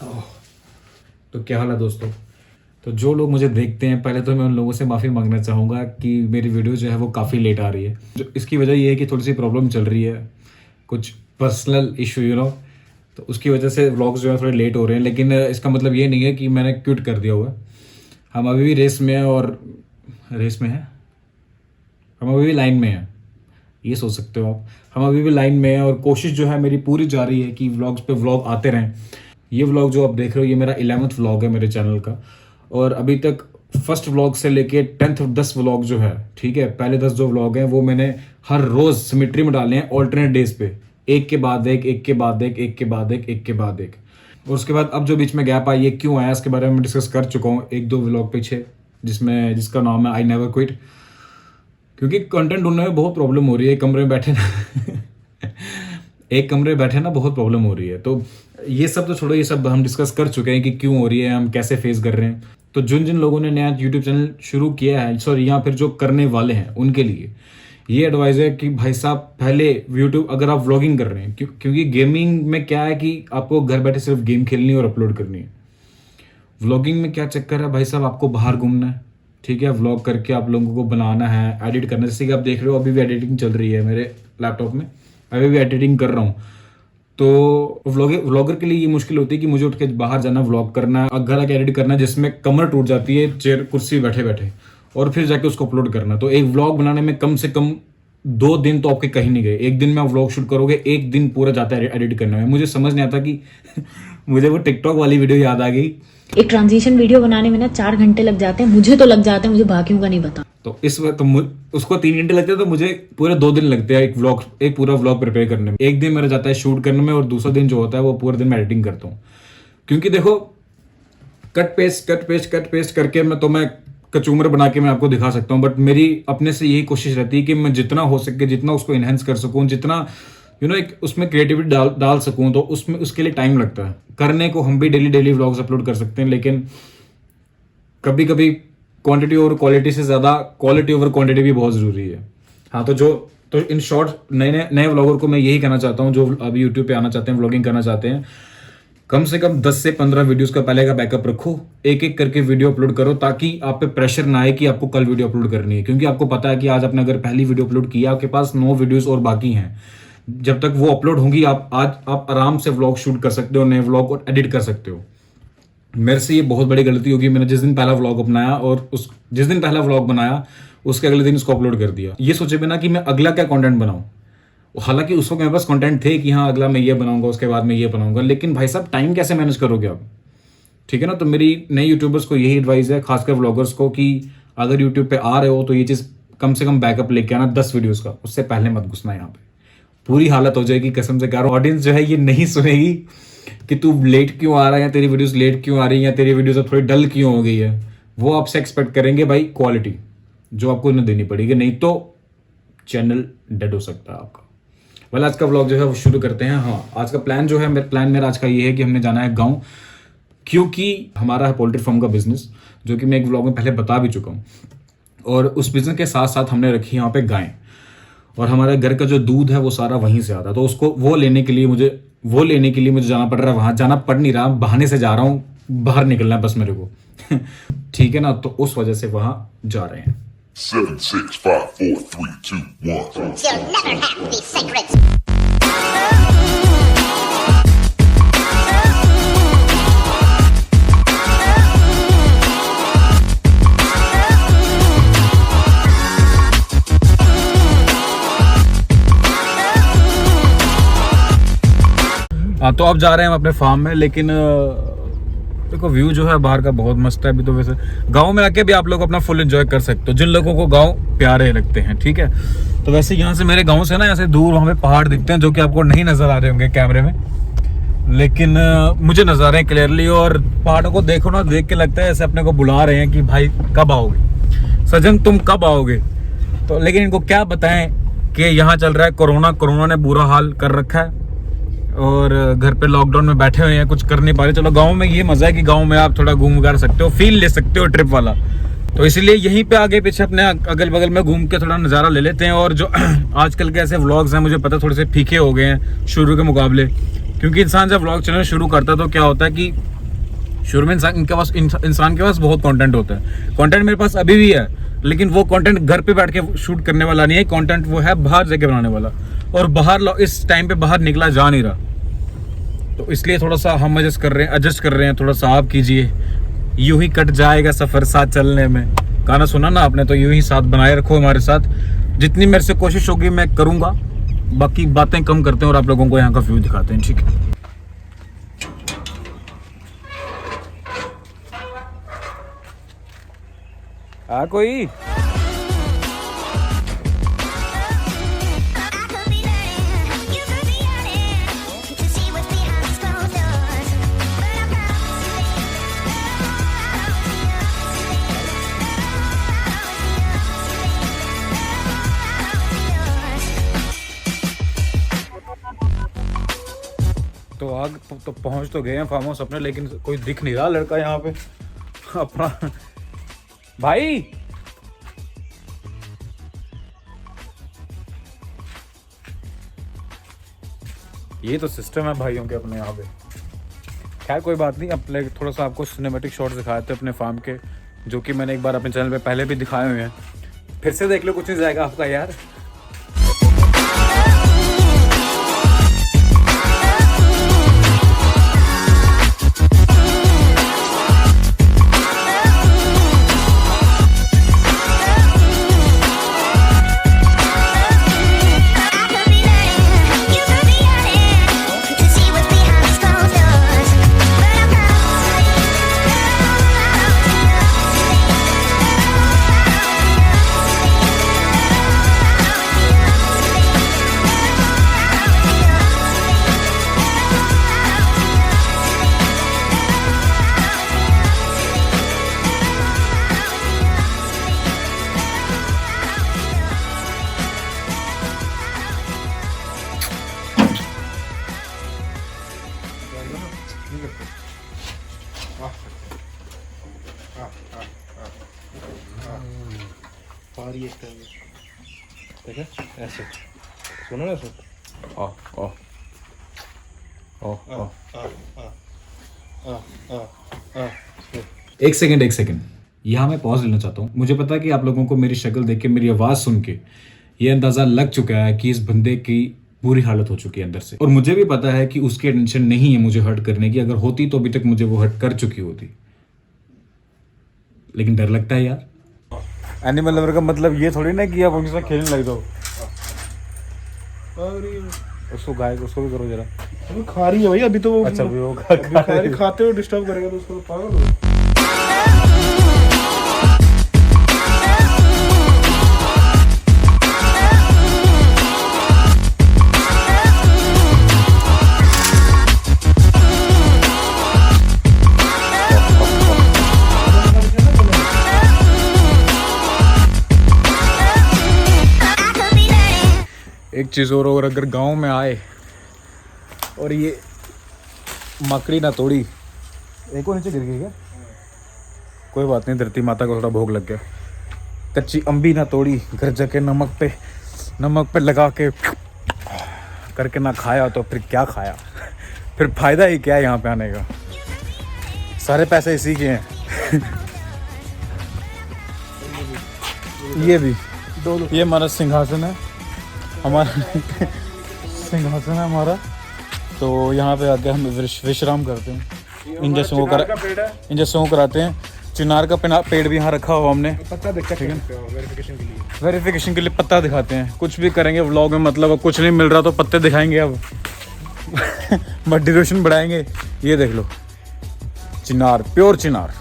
तो क्या हाल है दोस्तों। तो जो लोग मुझे देखते हैं, पहले तो मैं उन लोगों से माफ़ी मांगना चाहूँगा कि मेरी वीडियो जो है वो काफ़ी लेट आ रही है। जो इसकी वजह ये है कि थोड़ी सी प्रॉब्लम चल रही है, कुछ पर्सनल इशू तो उसकी वजह से व्लॉग्स जो है थोड़े लेट हो रहे हैं। लेकिन इसका मतलब ये नहीं है कि मैंने क्विट कर दिया हुआ है। हम अभी भी रेस में हैं, और रेस में हैं, हम अभी भी लाइन में हैं, ये सोच सकते हो आप। हम अभी भी लाइन में हैं और कोशिश जो है मेरी पूरी जा रही है कि व्लॉग्स पे व्लॉग आते रहें। ये व्लॉग जो आप देख रहे हो, ये मेरा 11वां व्लॉग है मेरे चैनल का, और अभी तक फर्स्ट व्लॉग से लेके 10th व्लॉग जो है, ठीक है, पहले 10 जो व्लॉग हैं वो मैंने हर रोज़ सिमेट्री में डाले हैं, ऑल्टरनेट डेज पे, एक के बाद एक, एक के बाद एक, एक के बाद एक, एक के बाद एक। और उसके बाद अब जो बीच में गैप आई, ये क्यों आया, इसके बारे में डिस्कस कर चुका हूँ 1-2 व्लॉग पीछे, जिसका नाम है आई नेवर क्विट। क्योंकि कंटेंट ढूंढने में बहुत प्रॉब्लम हो रही है, एक कमरे में बैठे ना बहुत प्रॉब्लम हो रही है। तो ये सब तो छोड़ो, ये सब हम डिस्कस कर चुके हैं कि क्यों हो रही है, हम कैसे फेस कर रहे हैं। तो जिन लोगों ने नया यूट्यूब चैनल शुरू किया है, सॉरी, या फिर जो करने वाले हैं, उनके लिए ये एडवाइस है कि भाई साहब, पहले यूट्यूब अगर आप व्लॉगिंग कर रहे हैं, क्योंकि गेमिंग में क्या है कि आपको घर बैठे सिर्फ गेम खेलनी है और अपलोड करनी है। व्लॉगिंग में क्या चक्कर है भाई साहब, आपको बाहर घूमना है, ठीक है, व्लॉग करके आप लोगों को बनाना है, एडिट करना है। जैसे कि आप देख रहे हो अभी भी एडिटिंग चल रही है मेरे लैपटॉप में, अभी भी एडिटिंग कर रहा हूँ। तो व्लॉगर के लिए ये मुश्किल होती है कि मुझे उठ के बाहर जाना, व्लॉग करना, घर आके एडिट करना, जिसमें कमर टूट जाती है चेयर कुर्सी बैठे बैठे, और फिर जाके उसको अपलोड करना। तो एक व्लॉग बनाने में कम से कम 2 दिन तो आपके कहीं नहीं गए। एक दिन में आप व्लॉग शूट करोगे, एक दिन पूरा जाता है एडिट करने में। मुझे समझ नहीं आता कि मुझे वो टिकटॉक वाली वीडियो याद आ गई। एक ट्रांजिशन वीडियो बनाने में ना 4 घंटे लग जाते हैं, मुझे तो लग जाते हैं, मुझे बाकियों का नहीं पता। तो उसको 3 घंटे लगते हैं, तो मुझे पूरे 2 दिन लगते हैं एक पूरा व्लॉग प्रिपेयर करने में। एक दिन मेरा जाता है शूट करने में, और दूसरा दिन जो होता है वो पूरे दिन मैं एडिटिंग करता हूँ। क्योंकि देखो, कट पेस्ट करके मैं कचूमर बना के मैं आपको दिखा सकता हूँ, बट मेरी अपने से यही कोशिश रहती है कि मैं जितना हो सके, जितना उसको इनहेंस कर सकूँ, जितना एक उसमें क्रिएटिविटी डाल सकूँ, तो उसके लिए टाइम लगता है करने को। हम भी डेली व्लॉग्स अपलोड कर सकते हैं, लेकिन कभी कभी क्वांटिटी ओवर क्वालिटी से ज़्यादा क्वालिटी ओवर क्वांटिटी भी बहुत ज़रूरी है। हाँ, तो इन शॉर्ट नए व्लॉगर को मैं यही कहना चाहता हूँ, जो अभी यूट्यूब पे आना चाहते हैं, व्लॉगिंग करना चाहते हैं, कम से कम 10 से 15 वीडियोस का पहले का बैकअप रखो, एक एक करके वीडियो अपलोड करो, ताकि आप पे प्रेशर ना आए कि आपको कल वीडियो अपलोड करनी है। क्योंकि आपको पता है कि आज आपने अगर पहली वीडियो अपलोड किया, आपके पास 9 वीडियोस और बाकी हैं। जब तक वो अपलोड होंगी, आप आराम से व्लॉग शूट कर सकते हो, नए व्लॉग को एडिट कर सकते हो। मेरे से ये बहुत बड़ी गलती होगी, मैंने जिस दिन पहला व्लॉग अपनाया और जिस दिन पहला व्लॉग बनाया, उसके अगले दिन उसको अपलोड कर दिया, ये सोचे बिना कि मैं अगला क्या कंटेंट बनाऊं। हालांकि उस वक्त मेरे पास कंटेंट थे कि हाँ, अगला मैं ये बनाऊंगा, उसके बाद मैं ये बनाऊंगा, लेकिन भाई साहब टाइम कैसे मैनेज करोगे आप, ठीक है ना। तो मेरी नए यूट्यूबर्स को यही एडवाइस है, खासकर व्लॉगर्स को, कि अगर यूट्यूब पे आ रहे हो तो ये चीज़ कम से कम बैकअप लेके आना 10 वीडियोज़ का, उससे पहले मत घुसना। यहाँ पे पूरी हालत हो जाएगी, कसम से कह रहा हूँ। ऑडियंस जो है ये नहीं सुनेगी कि तू लेट क्यों आ रहा है, या तेरी वीडियोस लेट क्यों आ रही है, या तेरी वीडियोस अब थोड़ी डल क्यों हो गई है। वो आपसे एक्सपेक्ट करेंगे भाई क्वालिटी, जो आपको उन्हें देनी पड़ेगी, नहीं तो चैनल डेड हो सकता है आपका। वेल, आज का व्लॉग जो है वो शुरू करते हैं। हाँ, आज का प्लान जो है, मेरा आज का ये है कि हमने जाना है गाँव, क्योंकि हमारा है पोल्ट्री फार्म का बिजनेस, जो कि मैं एक व्लॉग में पहले बता भी चुका हूँ। और उस बिजनेस के साथ साथ हमने रखी यहाँ पे गायें, और हमारे घर का जो दूध है वो सारा वहीं से आता है। तो उसको वो लेने के लिए मुझे जाना पड़ रहा है। वहां जाना पड़ नहीं रहा, बहाने से जा रहा हूँ, बाहर निकलना है बस मेरे को ठीक है ना। तो उस वजह से वहां जा रहे हैं। 7, 6, 5, 4, 3, 2, 1. You'll never have these secrets. हाँ, तो अब जा रहे हैं हम अपने फार्म में, लेकिन देखो व्यू जो है बाहर का बहुत मस्त है। अभी तो वैसे गांव में आके भी आप लोग अपना फुल एंजॉय कर सकते हो, जिन लोगों को गांव प्यारे लगते हैं, ठीक है। तो वैसे यहाँ से, मेरे गांव से ना, यहाँ से दूर वहाँ पे पहाड़ दिखते हैं, जो कि आपको नहीं नजर आ रहे होंगे कैमरे में, लेकिन मुझे नजर आ रहे हैं क्लियरली। और पहाड़ों को देखो ना, देख के लगता है ऐसे अपने को बुला रहे हैं कि भाई कब आओगे सजन, तुम कब आओगे। तो लेकिन इनको क्या बताएं कि यहाँ चल रहा है कोरोना ने बुरा हाल कर रखा है, और घर पे लॉकडाउन में बैठे हुए हैं, कुछ कर नहीं पा रहे। चलो, गांव में ये मजा है कि गांव में आप थोड़ा घूम कर सकते हो, फील ले सकते हो ट्रिप वाला। तो इसलिए यहीं पे आगे पीछे अपने अगल बगल में घूम के थोड़ा नज़ारा ले लेते हैं। और जो आजकल के ऐसे व्लॉग्स हैं, मुझे पता थोड़े से फीके हो गए हैं शुरू के मुकाबले, क्योंकि इंसान जब व्लॉग चैनल शुरू करता है तो क्या होता है कि शुरू में इंसान के पास बहुत कंटेंट होता है। कंटेंट मेरे पास अभी भी है, लेकिन वो कंटेंट घर पे बैठ के शूट करने वाला नहीं है। कंटेंट वो है बाहर जाके बनाने वाला, और बाहर इस टाइम पे बाहर निकला जा नहीं रहा, तो इसलिए थोड़ा सा हम एडजस्ट कर रहे हैं। थोड़ा सा आप कीजिए, यूं ही कट जाएगा सफर साथ चलने में। गाना सुना ना आपने, तो यूं ही साथ बनाए रखो हमारे साथ। जितनी मेरे से कोशिश होगी मैं करूंगा, बाकी बातें कम करते हैं और आप लोगों को यहाँ का व्यू दिखाते हैं, ठीक है। कोई तो आग तो पहुंच तो गए हैं फार्म हाउस अपने, लेकिन कोई दिख नहीं रहा लड़का यहाँ पे अपना। भाई ये तो सिस्टम है भाइयों के अपने यहाँ पे। खैर कोई बात नहीं, अब थोड़ा सा आपको सिनेमैटिक शॉट्स दिखाए थे अपने फार्म के, जो कि मैंने एक बार अपने चैनल पे पहले भी दिखाए हुए हैं। फिर से देख लो, कुछ नहीं जाएगा आपका यार। ऐसे सुनो ना, सुन। एक सेकंड, यहाँ मैं पॉज लेना चाहता हूँ। मुझे पता है कि आप लोगों को मेरी शक्ल देख के, मेरी आवाज़ सुन के ये अंदाज़ा लग चुका है कि इस बंदे की बुरी हालत हो चुकी है अंदर से, और मुझे भी पता है कि उसकी टेंशन नहीं है मुझे हर्ट करने की। अगर होती तो अभी तक मुझे वो हर्ट कर चुकी होती, लेकिन डर लगता है यार। एनिमल लवर का मतलब ये थोड़ी ना कि आप उनके साथ खेलने लग जाओ। उसको गाय उसको भी करो जरा। अभी खा रही है भाई, अभी तो वो अच्छा भी वो खाते हुए डिस्टर्ब करेगा तो उसको पागल हो। एक चीज़ और अगर गांव में आए और ये मकड़ी ना तोड़ी, एक और नीचे गिर गई क्या? कोई बात नहीं, धरती माता को थोड़ा भोग लग गया। कच्ची अम्बी ना तोड़ी, घर जाके नमक पे लगा के करके ना खाया तो फिर क्या खाया? फिर फायदा ही क्या है यहाँ पे आने का? सारे पैसे इसी के हैं। ये हमारा सिंहासन है, हमारा तो यहाँ पे आके हम विश्राम करते हैं। इंजेक्शन कराते हैं। चिनार का पेड़ भी यहाँ रखा हुआ हमने, पत्ता देखा, ठीक है, वेरिफिकेशन के लिए पत्ता दिखाते हैं। कुछ भी करेंगे व्लॉग में, मतलब कुछ नहीं मिल रहा तो पत्ते दिखाएंगे अब। मोटिवेशन बढ़ाएंगे। ये देख लो, चिनार, प्योर चिनार।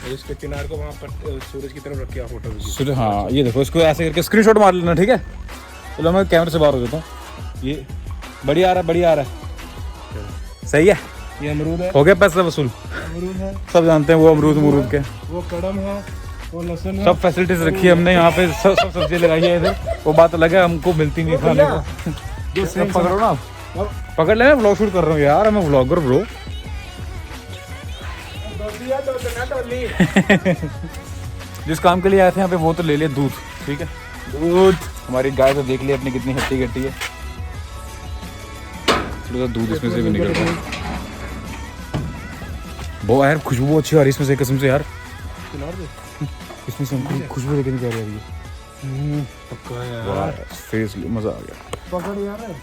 इसके चिनार को वहाँ पर सूरज की तरफ रखिए फोटो। हाँ ये देखो, इसको ऐसे करके स्क्रीनशॉट मार लेना, ठीक है। चलो मैं कैमरे से बाहर हो जाता हूँ। ये बढ़िया आ रहा है, सही है। ये अमरूद है, हो गया पैसा वसूल। अमरूद है, सब जानते हैं वो अमरूद के, वो कड़म है, वो लहसुन है। सब फैसिलिटीज रखी है हमने यहाँ पे, सब सब्जी लगाई है इधर। वो बात अलग है, हमको मिलती नहीं खाने को। पकड़ो ना, पकड़ लेना। व्लॉग शूट कर रहा हूँ यार, मैं व्लॉगर ब्रो। जिस काम के लिए आए थे यहाँ पे वो तो ले लिया दूध, ठीक है। दूध हमारी गाय तो देख ली अपनी कितनी हट्टी कट्टी है। थोड़ा सा दूध इसमें से भी निकल रहा है। बहुत यार खुशबू अच्छी आ रही है इसमें से, कसम से यार। इसमें से हमको खुशबू लेके नहीं जा रही है। पक्का यार। वाह फेस मजा आ गया। पकड़ यार।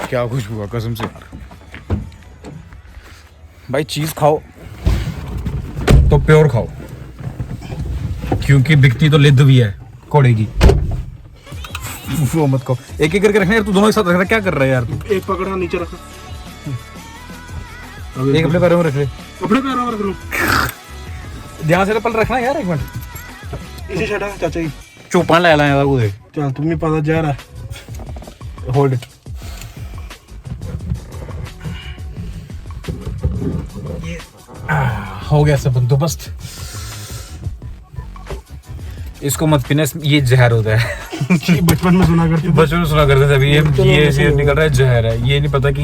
क्या खुशबू है कसम से यार। भाई चीज खाओ तो प्योर खाओ, क्योंकि बिकती तो लिद्द भी है कोड़े की। वो मत खाओ, एक एक करके रखना यार। तू दोनों एक साथ रखना, क्या कर रहा है यार तू? एक पकड़ा नीचे रखा। एक अपने पैरों में रख ले, अपने पैरों में रख लो। ध्यान से पल रखना यार। एक मिनट इसे छड़ा चाचा जी। चौपान ले लाया वो देख। चल तुम्हें पता जा रहा है। Hold it. हो गया सब बंदोबस्त। इसको मत पीना, ये जहर होता है। बचपन में सुना करते थे। बचपन में सुना करते थे। अभी ये निकल रहा है जहर है। ये नहीं पता कि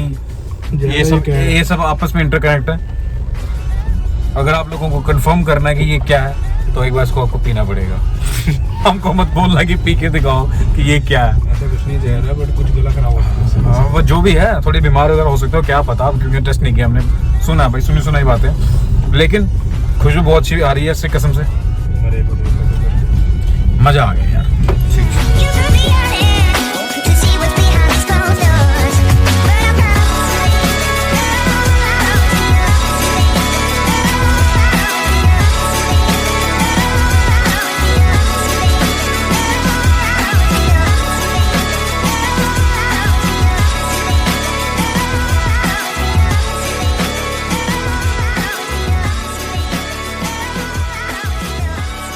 ये सब आपस में इंटरकनेक्ट है। अगर आप लोगों को कंफर्म करना है कि ये क्या है तो एक बार इसको आपको पीना पड़ेगा। हमको मत बोलना कि पी के दिखाओ कि ये क्या है। ऐसा कुछ नहीं जहर है, बट कुछ गला खराब हो सकता है। हाँ, वो जो भी है, थोड़ी बीमार वगैरह हो सकते हो, क्या पता, क्योंकि टेस्ट नहीं किया हमने। सुना भाई, सुनी सुनाई बातें, लेकिन खुशबू बहुत अच्छी आ रही है इससे, कसम से मरे मजा आ गया यार।